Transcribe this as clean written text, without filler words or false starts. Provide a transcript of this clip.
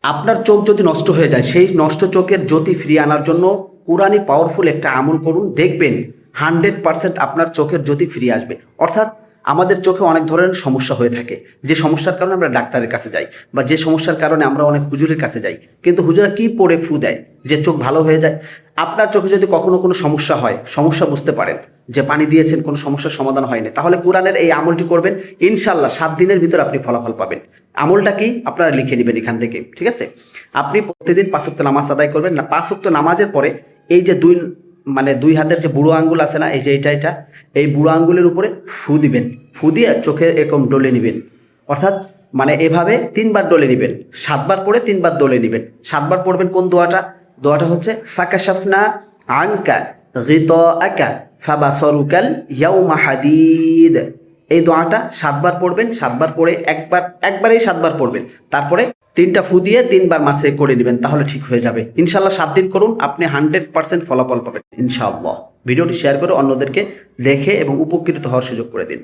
আপনার চোখ যদি নষ্ট হয়ে যায়, সেই নষ্ট চোখের জ্যোতি ফিরিয়ে আনার জন্য কোরআনই পাওয়ারফুল একটা আমল করুন, দেখবেন 100% আপনার চোখের জ্যোতি ফিরিয়ে আসবে। অর্থাৎ আমাদের চোখে অনেক ধরনের সমস্যা হয়ে থাকে, যে সমস্যার কারণে আমরা ডাক্তারের কাছে যাই, বা যে সমস্যার কারণে আমরা অনেক হুজুরের কাছে যাই, কিন্তু হুজুরা কি পড়ে ফু দেয় যে চোখ ভালো হয়ে যায়। আপনার চোখে যদি কখনো কোনো সমস্যা হয়, সমস্যা বুঝতে পারেন যে পানি দিয়েছেন কোনো সমস্যার সমাধান হয়নি, তাহলে কোরআনের এই আমলটি করবেন, ইনশাল্লাহ 7 দিনের ভিতর আপনি ফলাফল পাবেন। আমলটা কি আপনারা লিখে নেবেন এখান থেকে, ঠিক আছে? আপনি প্রতিদিন 5 ওয়াক্ত নামাজ আদায় করবেন না, 5 ওয়াক্ত নামাজের পরে এই যে দুই হাতের যে বুড়ো আঙ্গুল আছে না, এই যে এটা এই বুড়ো আঙ্গুলের উপরে ফু দিবেন। ফু দিয়ে চোখে এরকম ডলে নেবেন। অর্থাৎ এভাবে 3 বার ডলে নেবেন, 7 বার পরে 3 বার ডলে নেবেন। 7 বার পড়বেন কোন দোয়াটা? দোয়াটা হচ্ছে ফাকাশাফনা আনকা গিতাআকা ফাবাসরুকাল ইয়াউমা হাদীদ। এই দোয়াটা 7 বার পড়বেন। 7 বার পড়ে একবারেই 7 বার পড়বেন, তারপরে 3টা ফু দিয়ে 3 বার মাসে করে নেবেন, তাহলে ঠিক হয়ে যাবে ইনশাল্লাহ। 7 দিন করুন, আপনি 100% ফলাফল পাবেন ইনশাআল্লাহ। ভিডিওটি শেয়ার করে অন্যদেরকে দেখে এবং উপকৃত হওয়ার সুযোগ করে দিন।